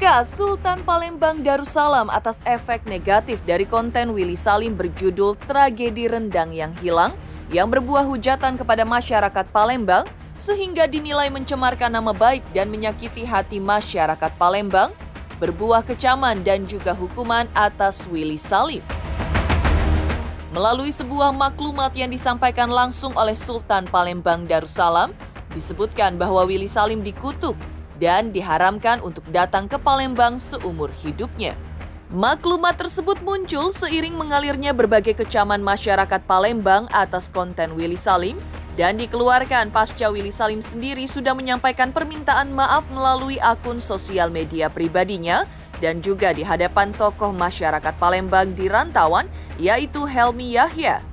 PK Sultan Palembang Darussalam atas efek negatif dari konten Willy Salim berjudul Tragedi Rendang yang Hilang yang berbuah hujatan kepada masyarakat Palembang sehingga dinilai mencemarkan nama baik dan menyakiti hati masyarakat Palembang, berbuah kecaman dan juga hukuman atas Willy Salim. Melalui sebuah maklumat yang disampaikan langsung oleh Sultan Palembang Darussalam, disebutkan bahwa Willy Salim dikutuk dan diharamkan untuk datang ke Palembang seumur hidupnya. Maklumat tersebut muncul seiring mengalirnya berbagai kecaman masyarakat Palembang atas konten Willy Salim dan dikeluarkan pasca Willy Salim sendiri sudah menyampaikan permintaan maaf melalui akun sosial media pribadinya dan juga di hadapan tokoh masyarakat Palembang di rantauan yaitu Helmi Yahya.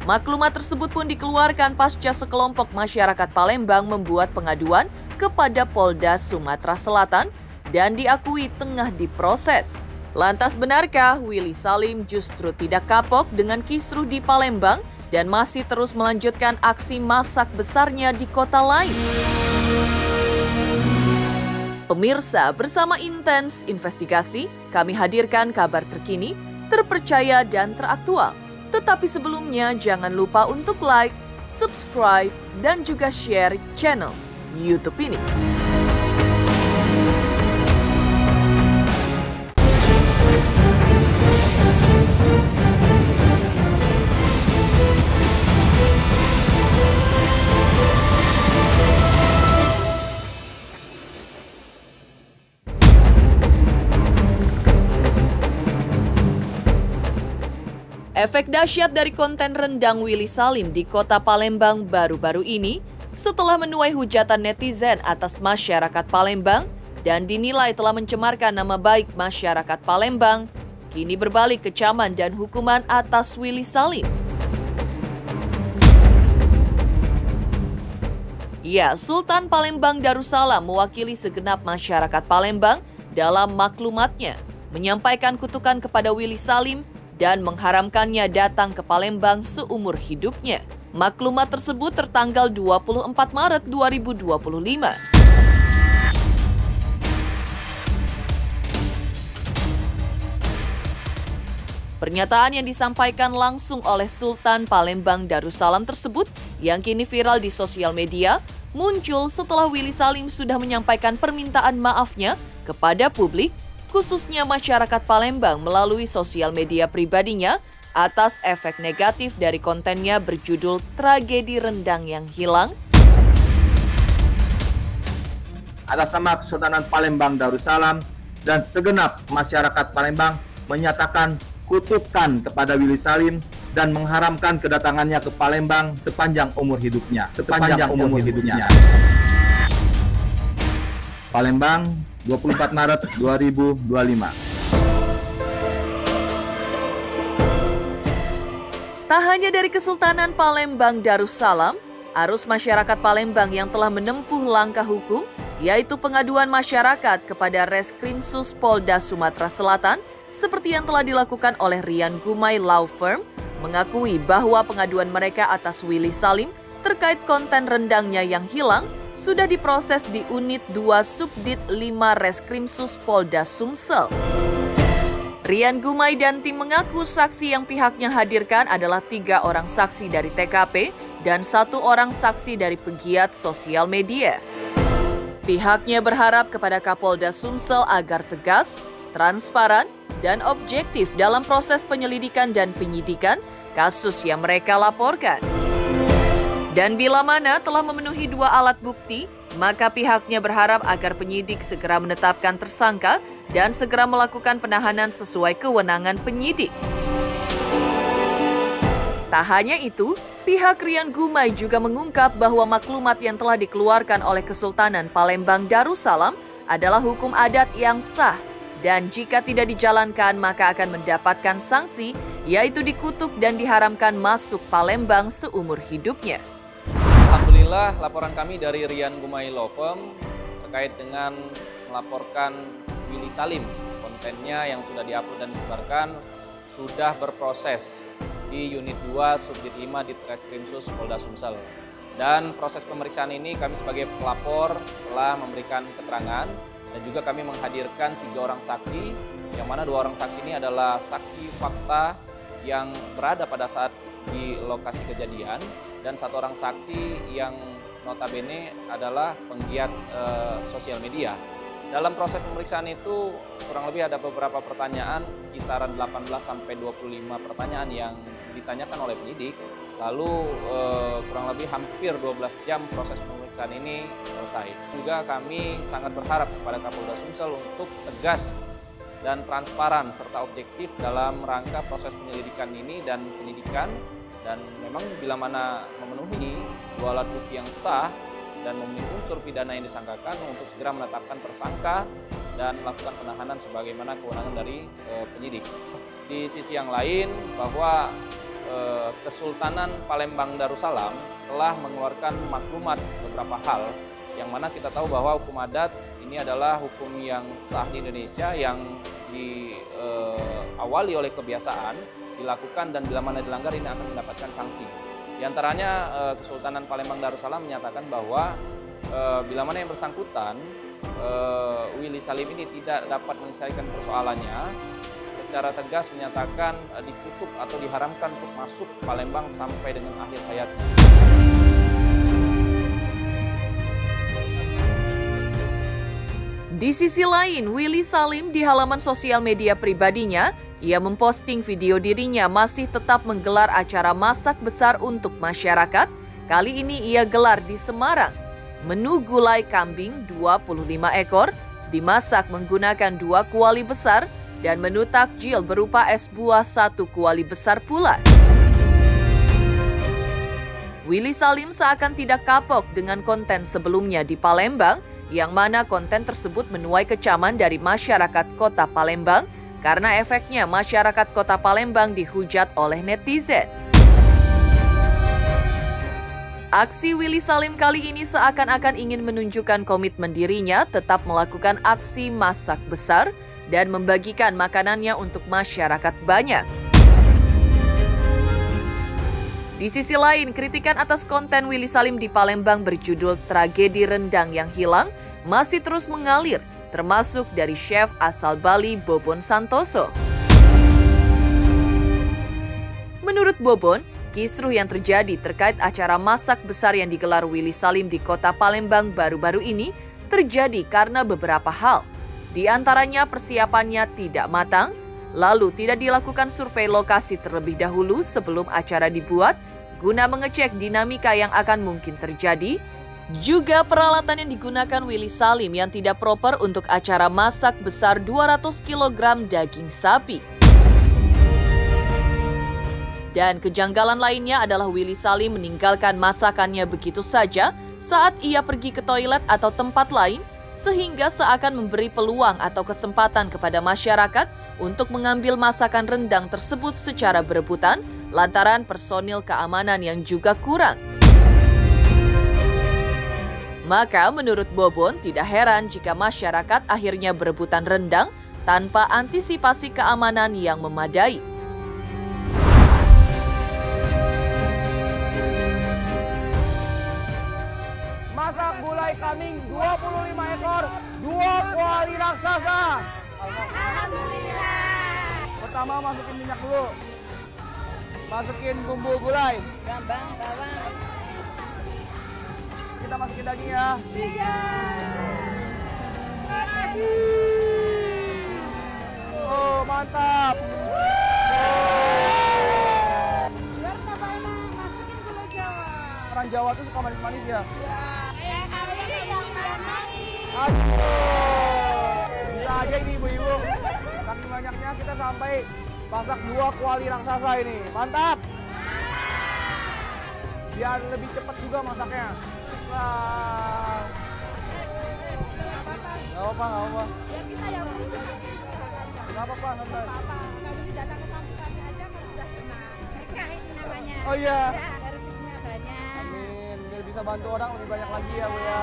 Maklumat tersebut pun dikeluarkan pasca sekelompok masyarakat Palembang membuat pengaduan kepada Polda Sumatera Selatan dan diakui tengah diproses. Lantas benarkah Willy Salim justru tidak kapok dengan kisruh di Palembang dan masih terus melanjutkan aksi masak besarnya di kota lain? Pemirsa, bersama Intens Investigasi, kami hadirkan kabar terkini, terpercaya dan teraktual. Tetapi sebelumnya jangan lupa untuk like, subscribe, dan juga share channel YouTube ini. Efek dahsyat dari konten rendang Willy Salim di kota Palembang baru-baru ini setelah menuai hujatan netizen atas masyarakat Palembang dan dinilai telah mencemarkan nama baik masyarakat Palembang, kini berbalik kecaman dan hukuman atas Willy Salim. Ya, Sultan Palembang Darussalam mewakili segenap masyarakat Palembang dalam maklumatnya, menyampaikan kutukan kepada Willy Salim dan mengharamkannya datang ke Palembang seumur hidupnya. Maklumat tersebut tertanggal 24 Maret 2025. Pernyataan yang disampaikan langsung oleh Sultan Palembang Darussalam tersebut yang kini viral di sosial media muncul setelah Willy Salim sudah menyampaikan permintaan maafnya kepada publik, khususnya masyarakat Palembang melalui sosial media pribadinya atas efek negatif dari kontennya berjudul Tragedi Rendang yang Hilang. Atas nama Kesultanan Palembang Darussalam dan segenap masyarakat Palembang menyatakan kutukan kepada Willy Salim dan mengharamkan kedatangannya ke Palembang sepanjang umur hidupnya. Palembang, 24 Maret 2025. Tak hanya dari Kesultanan Palembang Darussalam, arus masyarakat Palembang yang telah menempuh langkah hukum, yaitu pengaduan masyarakat kepada Reskrimsus Polda Sumatera Selatan, seperti yang telah dilakukan oleh Rian Gumai Law Firm, mengakui bahwa pengaduan mereka atas Willy Salim terkait konten rendangnya yang hilang sudah diproses di Unit 2 Subdit 5 Reskrimsus Polda Sumsel. Rian Gumai dan tim mengaku saksi yang pihaknya hadirkan adalah 3 orang saksi dari TKP dan 1 orang saksi dari pegiat sosial media. Pihaknya berharap kepada Kapolda Sumsel agar tegas, transparan, dan objektif dalam proses penyelidikan dan penyidikan kasus yang mereka laporkan. Dan bila mana telah memenuhi 2 alat bukti, maka pihaknya berharap agar penyidik segera menetapkan tersangka dan segera melakukan penahanan sesuai kewenangan penyidik. Tak hanya itu, pihak Rian Gumai juga mengungkap bahwa maklumat yang telah dikeluarkan oleh Kesultanan Palembang Darussalam adalah hukum adat yang sah dan jika tidak dijalankan maka akan mendapatkan sanksi, yaitu dikutuk dan diharamkan masuk Palembang seumur hidupnya. Alhamdulillah, laporan kami dari Rian Gumai Law Firm terkait dengan melaporkan Willy Salim. Kontennya yang sudah diupload dan disebarkan sudah berproses di Unit 2 Subdit 5 di Reskrimsus Polda Sumsel. Dan proses pemeriksaan ini kami sebagai pelapor telah memberikan keterangan Dan juga kami menghadirkan 3 orang saksi, yang mana 2 orang saksi ini adalah saksi fakta yang berada pada saat di lokasi kejadian, dan 1 orang saksi yang notabene adalah penggiat sosial media. Dalam proses pemeriksaan itu kurang lebih ada beberapa pertanyaan, kisaran 18 sampai 25 pertanyaan yang ditanyakan oleh penyidik. Lalu kurang lebih hampir 12 jam proses pemeriksaan ini selesai. Juga kami sangat berharap kepada Kapolda Sumsel untuk tegas dan transparan serta objektif dalam rangka proses penyelidikan ini dan penyidikan. Dan memang bila mana memenuhi 2 alat bukti yang sah dan memenuhi unsur pidana yang disangkakan, untuk segera menetapkan tersangka dan melakukan penahanan sebagaimana kewenangan dari penyidik. Di sisi yang lain, bahwa Kesultanan Palembang Darussalam telah mengeluarkan maklumat beberapa hal, yang mana kita tahu bahwa hukum adat ini adalah hukum yang sah di Indonesia, yang diawali oleh kebiasaan, dilakukan, dan bila mana dilanggar ini akan mendapatkan sanksi. Di antaranya Kesultanan Palembang Darussalam menyatakan bahwa bila mana yang bersangkutan Willy Salim ini tidak dapat menyelesaikan persoalannya, secara tegas menyatakan ditutup atau diharamkan untuk masuk Palembang sampai dengan akhir hayatnya. Di sisi lain, Willy Salim di halaman sosial media pribadinya, ia memposting video dirinya masih tetap menggelar acara masak besar untuk masyarakat. Kali ini ia gelar di Semarang. Menu gulai kambing 25 ekor, dimasak menggunakan 2 kuali besar, dan menu takjil berupa es buah 1 kuali besar pula. Willy Salim seakan tidak kapok dengan konten sebelumnya di Palembang, yang mana konten tersebut menuai kecaman dari masyarakat Kota Palembang karena efeknya masyarakat Kota Palembang dihujat oleh netizen. Aksi Willy Salim kali ini seakan-akan ingin menunjukkan komitmen dirinya tetap melakukan aksi masak besar dan membagikan makanannya untuk masyarakat banyak. Di sisi lain, kritikan atas konten Willy Salim di Palembang berjudul Tragedi Rendang yang Hilang masih terus mengalir, termasuk dari chef asal Bali Bobon Santoso. Menurut Bobon, kisruh yang terjadi terkait acara masak besar yang digelar Willy Salim di Kota Palembang baru-baru ini terjadi karena beberapa hal. Di antaranya persiapannya tidak matang, lalu tidak dilakukan survei lokasi terlebih dahulu sebelum acara dibuat guna mengecek dinamika yang akan mungkin terjadi, juga peralatan yang digunakan Willy Salim yang tidak proper untuk acara masak besar 200 kg daging sapi. Dan kejanggalan lainnya adalah Willy Salim meninggalkan masakannya begitu saja saat ia pergi ke toilet atau tempat lain, sehingga seakan memberi peluang atau kesempatan kepada masyarakat untuk mengambil masakan rendang tersebut secara berebutan lantaran personil keamanan yang juga kurang. Maka menurut Bobon tidak heran jika masyarakat akhirnya berebutan rendang tanpa antisipasi keamanan yang memadai. Masak gulai kambing 25 ekor, 2 kuali raksasa. Alhamdulillah. Pertama masukin minyak dulu. Masukin bumbu gulai. Bawang. Kita masukin daging ya. Iya. Oh, mantap. Biar Bapak masukin gula Jawa. Orang Jawa tuh suka manis-manis ya? Bisa aja ini ibu-ibu. Saking banyaknya kita sampai masak 2 kuali raksasa ini. Mantap. Biar lebih cepat juga masaknya. Wah. Gak apa-apa. Ya kita yang bisa. Gak apa-apa, santai. Kami datang ke kampung kami aja kami sudah senang. Berkah itu namanya. Oh iya. Ya, rezekinya banyak. Amin. Biar bisa bantu orang lebih banyak lagi ya Bu ya.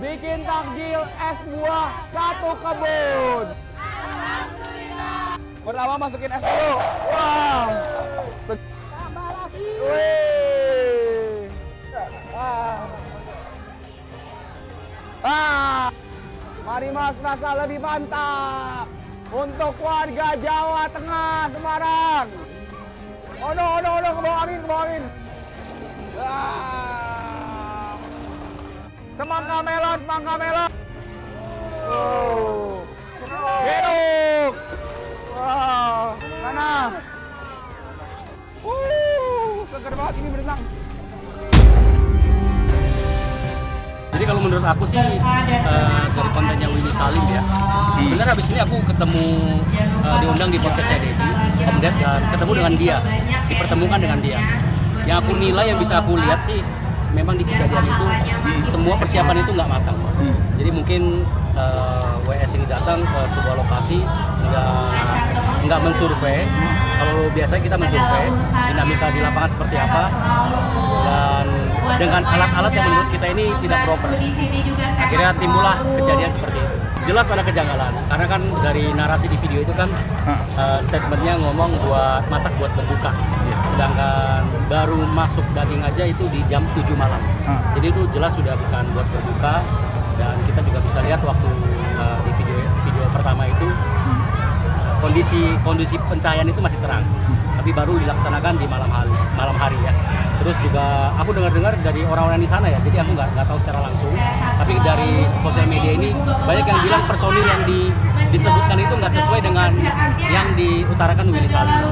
Bikin takjil es buah 1 kebun. Alhamdulillah. Pertama masukin es dulu. Wow. Tambah lagi. Wih. Mari Mas rasa lebih mantap untuk warga Jawa Tengah Semarang. Ono, ke bawah angin. Semangka melon. Geruk. Wow, panas. Seger banget ini berenang. Jadi kalau menurut aku sih dari kontennya Willy Salim ya, sebenarnya habis ini aku ketemu diundang di podcastnya Deddy, Om Ded, dan ketemu dengan dia, dipertemukan dengan dia. Yang aku nilai, yang bisa aku lihat sih, memang di kejadian itu semua persiapan itu nggak matang. Jadi mungkin WS ini datang ke sebuah lokasi nggak mensurvei. Kalau biasanya kita mensurvei dinamika di lapangan seperti apa, dan dengan alat-alat yang menurut kita ini tidak proper. Akhirnya timbullah kejadian seperti itu. Jelas ada kejanggalan, karena kan dari narasi di video itu kan statementnya ngomong masak buat berbuka. Sedangkan baru masuk daging aja itu di jam 7 malam. Jadi itu jelas sudah bukan buat berbuka, dan kita juga bisa lihat waktu di video pertama itu kondisi pencahayaan itu masih terang, tapi baru dilaksanakan di malam hari ya. Terus juga aku dengar dari orang-orang di sana ya, jadi aku nggak tahu secara langsung, tapi dari sosial media ini banyak yang bilang personil yang disebutkan itu nggak sesuai dengan yang diutarakan Willy Salim.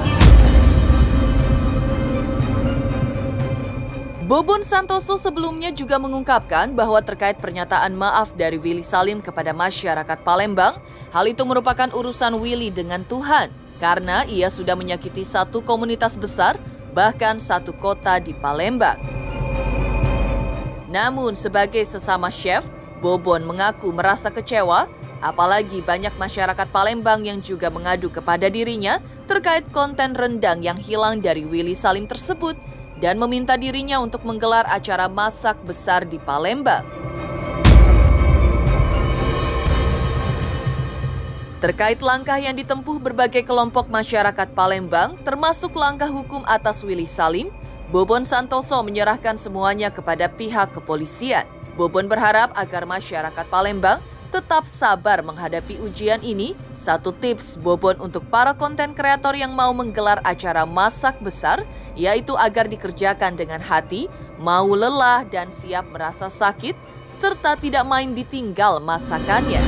Bobon Santoso sebelumnya juga mengungkapkan bahwa terkait pernyataan maaf dari Willy Salim kepada masyarakat Palembang, hal itu merupakan urusan Willy dengan Tuhan, karena ia sudah menyakiti satu komunitas besar, bahkan satu kota di Palembang. Namun sebagai sesama chef, Bobon mengaku merasa kecewa, apalagi banyak masyarakat Palembang yang juga mengadu kepada dirinya terkait konten rendang yang hilang dari Willy Salim tersebut, dan meminta dirinya untuk menggelar acara masak besar di Palembang. Terkait langkah yang ditempuh berbagai kelompok masyarakat Palembang, termasuk langkah hukum atas Willy Salim, Bobon Santoso menyerahkan semuanya kepada pihak kepolisian. Bobon berharap agar masyarakat Palembang tetap sabar menghadapi ujian ini. Satu tips Bobon untuk para konten kreator yang mau menggelar acara masak besar, yaitu agar dikerjakan dengan hati, mau lelah dan siap merasa sakit, serta tidak main ditinggal masakannya.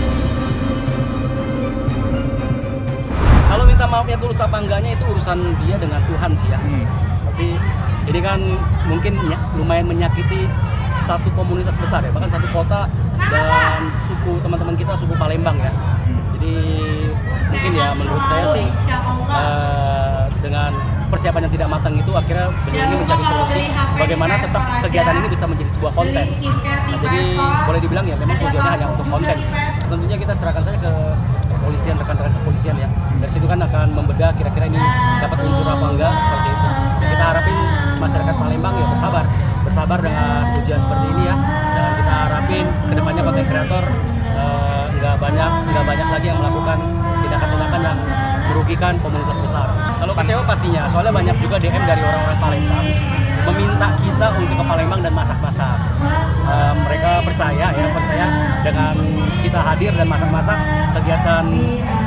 Kalau minta maafnya tulus apa enggaknya itu urusan dia dengan Tuhan sih ya. Tapi ini kan mungkin lumayan menyakiti satu komunitas besar ya, bahkan satu kota dan suku teman-teman kita, suku Palembang ya. Jadi mungkin ya menurut saya sih dengan persiapan yang tidak matang itu akhirnya beliau ini mencari solusi bagaimana tetap kegiatan ini bisa menjadi sebuah konten. Nah, jadi boleh dibilang ya memang tujuannya hanya untuk konten sih. Tentunya kita serahkan saja ke kepolisian, rekan-rekan kepolisian ya. Dari situ kan akan membedah kira-kira ini dapat unsur apa enggak seperti itu. Dan kita harapin masyarakat Palembang ya bersabar dengan ujian seperti ini ya. Dan kita harapin kedepannya konten kreator nggak banyak lagi yang melakukan tindakan-tindakan yang merugikan komunitas besar. Kalau kecewa pastinya, soalnya banyak juga DM dari orang-orang Palembang meminta kita untuk ke Palembang dan masak-masak. Mereka percaya dengan kita hadir dan masak-masak,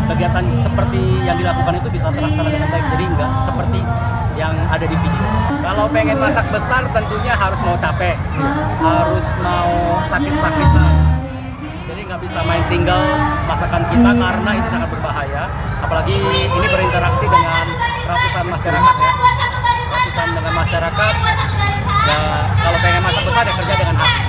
kegiatan seperti yang dilakukan itu bisa terlaksana dengan baik. Jadi nggak seperti yang ada di video. Kalau pengen masak besar tentunya harus mau capek, harus mau sakit-sakitan. Jadi nggak bisa main tinggal masakan kita karena itu sangat berbahaya. Apalagi ini berinteraksi dengan ratusan masyarakat ya. Ratusan dengan masyarakat. Ya, kalau pengen masak besar ya kerja dengan hati.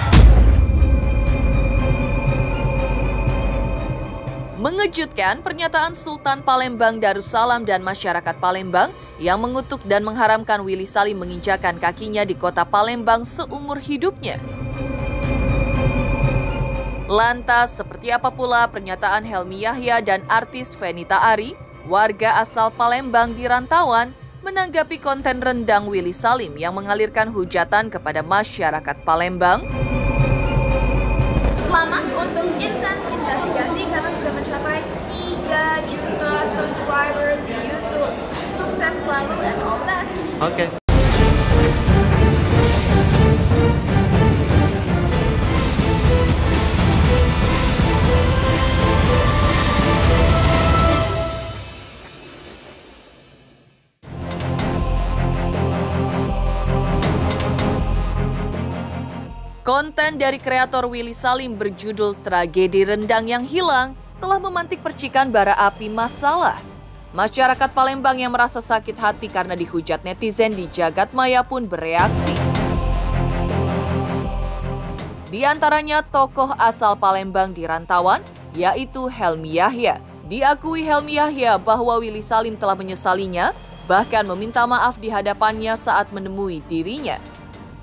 Mengejutkan pernyataan Sultan Palembang Darussalam dan masyarakat Palembang yang mengutuk dan mengharamkan Willy Salim menginjakan kakinya di kota Palembang seumur hidupnya. Lantas, seperti apa pula pernyataan Helmi Yahya dan artis Fenita Ari, warga asal Palembang di rantauan, menanggapi konten rendang Willy Salim yang mengalirkan hujatan kepada masyarakat Palembang? Selamat untuk Intens Investigasi karena sudah mencapai 3 juta subscribers di YouTube. Sukses selalu dan all the best. Oke. Konten dari kreator Willy Salim berjudul Tragedi Rendang yang Hilang telah memantik percikan bara api masalah. Masyarakat Palembang yang merasa sakit hati karena dihujat netizen di jagat maya pun bereaksi. Di antaranya tokoh asal Palembang di rantauan, yaitu Helmi Yahya. Diakui Helmi Yahya bahwa Willy Salim telah menyesalinya, bahkan meminta maaf di hadapannya saat menemui dirinya.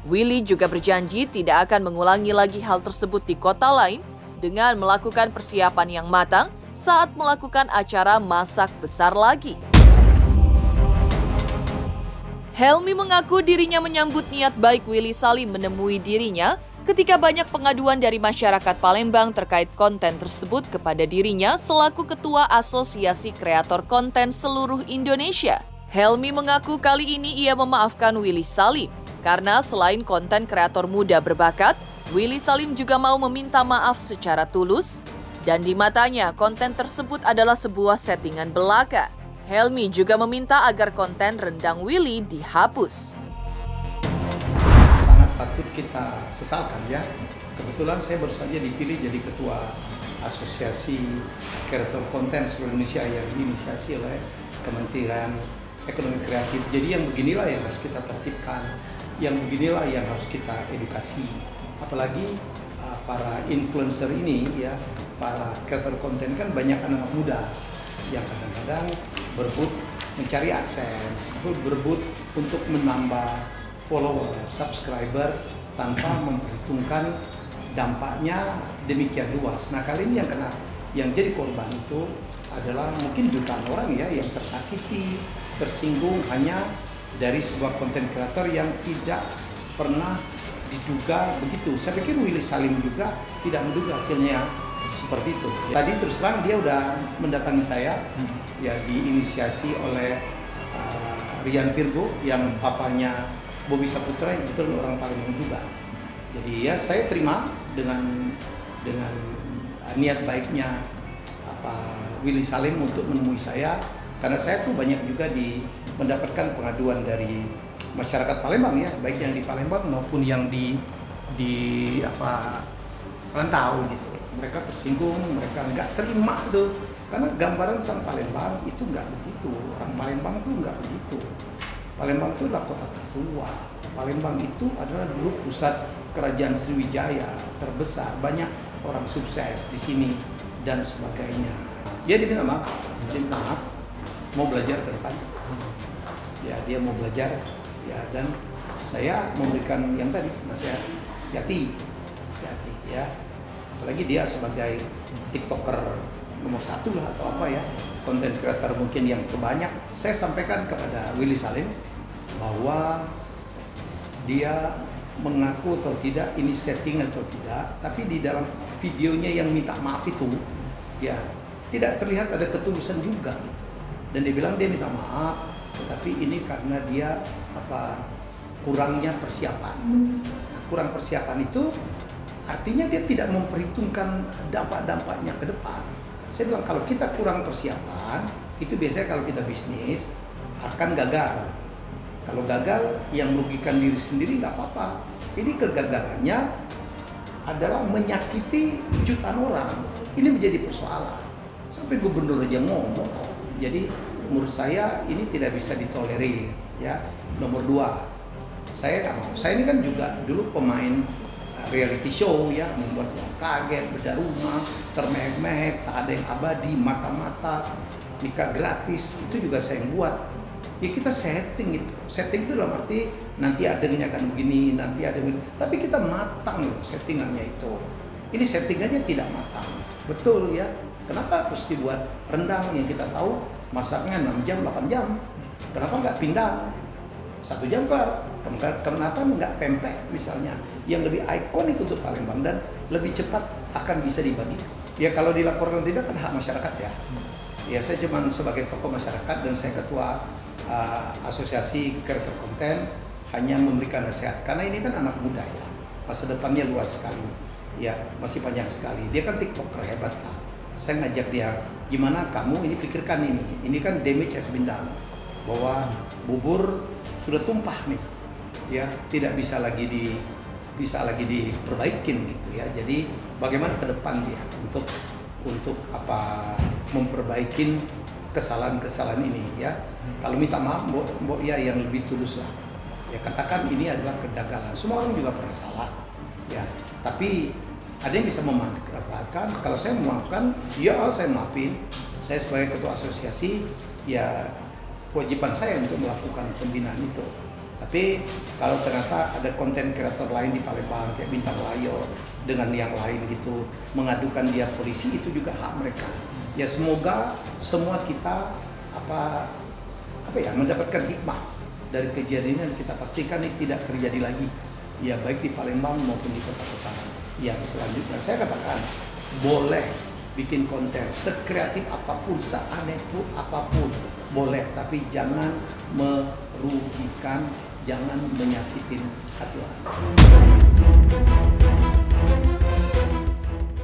Willy juga berjanji tidak akan mengulangi lagi hal tersebut di kota lain dengan melakukan persiapan yang matang saat melakukan acara masak besar lagi. Helmi mengaku dirinya menyambut niat baik Willy Salim menemui dirinya ketika banyak pengaduan dari masyarakat Palembang terkait konten tersebut kepada dirinya selaku Ketua Asosiasi Kreator Konten Seluruh Indonesia. Helmi mengaku kali ini ia memaafkan Willy Salim karena selain konten kreator muda berbakat, Willy Salim juga mau meminta maaf secara tulus dan di matanya konten tersebut adalah sebuah settingan belaka. Helmi juga meminta agar konten rendang Willy dihapus. Sangat patut kita sesalkan ya. Kebetulan saya baru saja dipilih jadi Ketua Asosiasi Kreator Konten Seluruh Indonesia yang diinisiasi oleh Kementerian Ekonomi Kreatif. Jadi yang beginilah yang harus kita tertibkan, yang beginilah yang harus kita edukasi. Apalagi para influencer ini ya, para kreator konten kan banyak anak-anak muda yang kadang-kadang berebut mencari AdSense, berebut untuk menambah follower, subscriber tanpa memperhitungkan dampaknya demikian luas. Nah kali ini yang jadi korban itu adalah mungkin jutaan orang ya yang tersakiti, tersinggung hanya dari sebuah konten kreator yang tidak pernah diduga begitu. Saya pikir Willy Salim juga tidak menduga hasilnya seperti itu. Tadi terus terang dia udah mendatangi saya, ya diinisiasi oleh Rian Virgo yang papanya Bobi Saputra yang betul orang Palembang juga. Jadi ya saya terima dengan niat baiknya Willy Salim untuk menemui saya, karena saya tuh banyak juga mendapatkan pengaduan dari masyarakat Palembang ya, baik yang di Palembang maupun yang di rantau gitu. Mereka tersinggung, mereka nggak terima tuh, karena gambaran tentang Palembang itu nggak begitu. Orang Palembang tuh nggak begitu. Palembang itu adalah kota tertua. Palembang itu adalah dulu pusat kerajaan Sriwijaya terbesar, banyak orang sukses di sini dan sebagainya. Dia diminta maaf, mau belajar ke depan. Ya dia mau belajar. Ya, dan saya memberikan yang tadi nasihat, hati ya, apalagi dia sebagai TikToker nomor 1 lah atau apa ya, konten kreator mungkin yang terbanyak. Saya sampaikan kepada Willy Salim bahwa dia mengaku atau tidak ini setting atau tidak, tapi di dalam videonya yang minta maaf itu ya tidak terlihat ada ketulusan juga, dan dia bilang dia minta maaf tetapi ini karena dia kurangnya persiapan. Nah, kurang persiapan itu artinya dia tidak memperhitungkan dampak-dampaknya ke depan. Saya bilang kalau kita kurang persiapan itu biasanya kalau kita bisnis akan gagal. Kalau gagal yang merugikan diri sendiri nggak apa-apa. Ini kegagalannya adalah menyakiti jutaan orang. Ini menjadi persoalan. Sampai gubernur aja ngomong. Jadi menurut saya ini tidak bisa ditolerir ya. Nomor 2, saya nggak mau. Saya ini kan juga dulu pemain reality show ya, membuat orang kaget, bedah rumah, termehek-mehek, tak ada yang abadi, mata-mata, nikah gratis, itu juga saya yang buat. Ya kita setting itu. Setting itu dalam arti nanti adegannya akan begini, nanti ada begini. Tapi kita matang loh settingannya itu. Ini settingannya tidak matang. Betul ya. Kenapa harus dibuat rendang yang kita tahu masaknya 6 jam, 8 jam? Kenapa nggak pindah? 1 jam kelar. Kenapa nggak pempek misalnya? Yang lebih ikonik untuk Palembang dan lebih cepat akan bisa dibagi. Ya kalau dilaporkan tidak kan hak masyarakat ya. Ya saya cuma sebagai tokoh masyarakat dan saya ketua asosiasi kreator konten hanya memberikan nasihat. Karena ini kan anak muda ya. Masa depannya luas sekali. Ya masih panjang sekali. Dia kan TikToker hebat lah. Saya ngajak dia, gimana kamu ini pikirkan ini kan damage has been done, bahwa bubur sudah tumpah nih, ya tidak bisa lagi bisa lagi diperbaikin gitu ya. Jadi bagaimana ke depan dia untuk memperbaikin kesalahan-kesalahan ini ya. Kalau minta maaf, mbok ya yang lebih tulus lah. Ya katakan ini adalah kegagalan. Semua orang juga pernah salah ya. Tapi ada yang bisa memaafkan. Kalau saya memaafkan, ya saya maafin. Saya sebagai ketua asosiasi ya kewajiban saya untuk melakukan pembinaan itu. Tapi kalau ternyata ada konten kreator lain di Palembang kayak Bintang Layo dengan yang lain gitu mengadukan dia polisi, itu juga hak mereka. Ya semoga semua kita mendapatkan hikmah dari kejadian yang kita pastikan ini tidak terjadi lagi. Ya baik di Palembang maupun di kota-kota yang selanjutnya. Saya katakan boleh bikin konten sekreatif apapun, seaneh apapun boleh, tapi jangan merugikan, jangan menyakitin hati orang.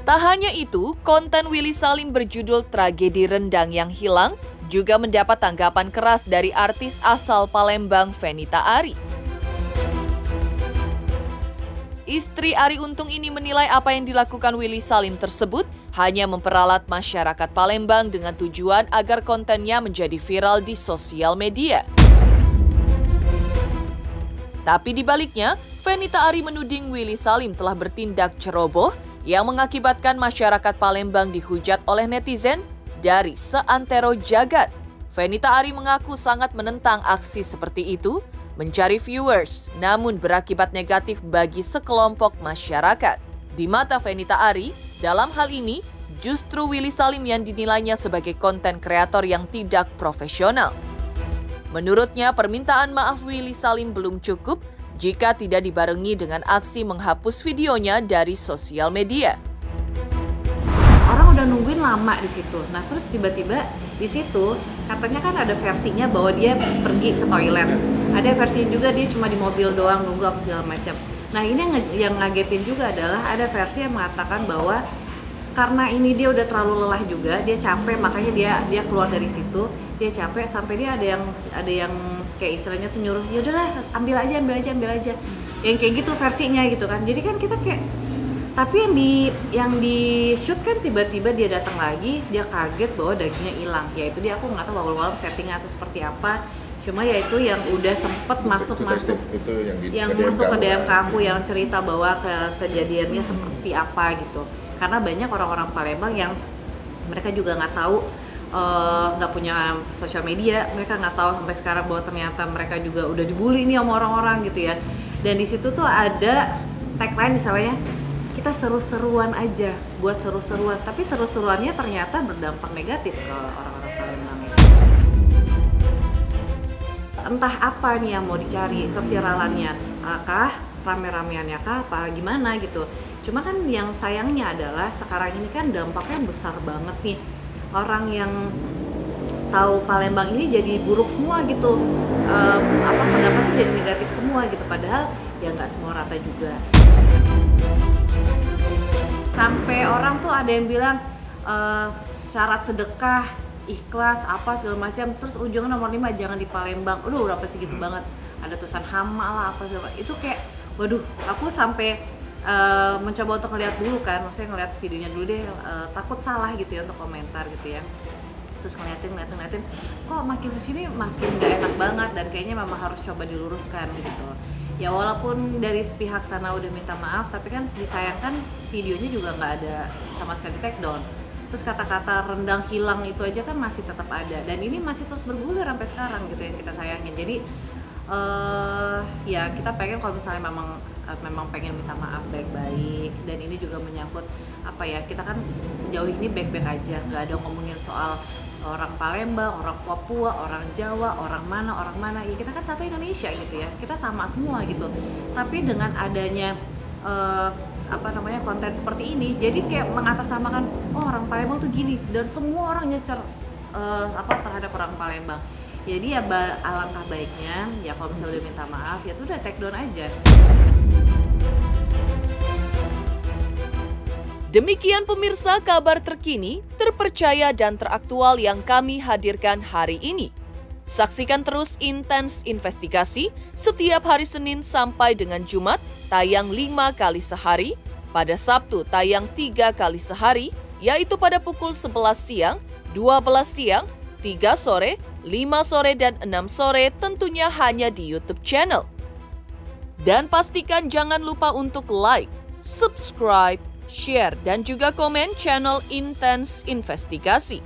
Tak hanya itu, konten Willy Salim berjudul Tragedi Rendang yang Hilang juga mendapat tanggapan keras dari artis asal Palembang Fenita Arie. Istri Arie Untung ini menilai apa yang dilakukan Willy Salim tersebut hanya memperalat masyarakat Palembang dengan tujuan agar kontennya menjadi viral di sosial media. Tapi di baliknya, Fenita Arie menuding Willy Salim telah bertindak ceroboh yang mengakibatkan masyarakat Palembang dihujat oleh netizen dari seantero jagat. Fenita Arie mengaku sangat menentang aksi seperti itu, mencari viewers, namun berakibat negatif bagi sekelompok masyarakat. Di mata Fenita Arie, dalam hal ini, justru Willy Salim yang dinilainya sebagai konten kreator yang tidak profesional. Menurutnya, permintaan maaf Willy Salim belum cukup jika tidak dibarengi dengan aksi menghapus videonya dari sosial media. Orang udah nungguin lama di situ. Nah, terus tiba-tiba di situ katanya kan ada versinya bahwa dia pergi ke toilet. Ada versinya juga dia cuma di mobil doang nunggu apa segala macam. Nah, ini yang ngagetin juga adalah ada versi yang mengatakan bahwa karena ini dia udah terlalu lelah juga, dia capek, makanya dia keluar dari situ. Dia capek sampai dia ada yang kayak istilahnya tuh nyuruh, ya udahlah ambil aja. Yang kayak gitu versinya gitu kan. Jadi kan kita kayak, tapi yang di shoot kan tiba-tiba dia datang lagi, dia kaget bahwa dagingnya hilang. Ya itu dia, aku nggak tahu walau settingnya atau seperti apa. Cuma ya itu yang udah sempet masuk yang masuk ke DM ke aku, yang cerita bahwa kejadiannya seperti apa gitu. Karena banyak orang-orang Palembang yang mereka juga nggak tahu, nggak punya sosial media, mereka nggak tahu sampai sekarang bahwa ternyata mereka juga udah dibully nih sama orang-orang gitu ya. Dan di situ tuh ada tagline misalnya, kita seru-seruan aja, buat seru-seruan, tapi seru-seruannya ternyata berdampak negatif ke orang-orang Palembang. Entah apa nih yang mau dicari, keviralannya kah, rame-rameannya kah, apa gimana gitu. Cuma kan yang sayangnya adalah sekarang ini kan dampaknya besar banget nih. Orang yang tahu Palembang ini jadi buruk semua gitu, pendapatnya jadi negatif semua gitu, padahal ya nggak semua rata juga. Sampai orang tuh ada yang bilang syarat sedekah, ikhlas, apa segala macam, terus ujungnya nomor 5 jangan di Palembang. Udah berapa sih gitu banget, ada tulisan hama lah apa segala, itu kayak waduh, aku sampai mencoba untuk ngeliat dulu kan, maksudnya ngeliat videonya dulu deh, takut salah gitu ya untuk komentar gitu ya. Terus ngeliatin, kok makin kesini makin gak enak banget dan kayaknya memang harus coba diluruskan gitu. Ya walaupun dari pihak sana udah minta maaf, tapi kan disayangkan videonya juga nggak ada sama sekali take down. Terus kata-kata rendang hilang itu aja kan masih tetap ada, dan ini masih terus bergulir sampai sekarang gitu yang kita sayangin. Jadi ya kita pengen kalau misalnya memang pengen minta maaf baik-baik, dan ini juga menyangkut apa ya, kita kan sejauh ini baik-baik aja, nggak ada ngomongin soal orang Palembang, orang Papua, orang Jawa, orang mana, ya kita kan satu Indonesia gitu ya, kita sama semua gitu. Tapi dengan adanya konten seperti ini, jadi kayak mengatasnamakan, oh orang Palembang tuh gini, dan semua orang nyecer terhadap orang Palembang. Jadi ya alangkah baiknya ya kalau misalnya udah minta maaf ya tuh udah take down aja. Demikian pemirsa kabar terkini, terpercaya dan teraktual yang kami hadirkan hari ini. Saksikan terus Intens Investigasi setiap hari Senin sampai dengan Jumat tayang 5 kali sehari, pada Sabtu tayang 3 kali sehari, yaitu pada pukul 11 siang, 12 siang, 3 sore, 5 sore, dan 6 sore, tentunya hanya di YouTube channel. Dan pastikan jangan lupa untuk like, subscribe, share, dan juga komen channel Intens Investigasi.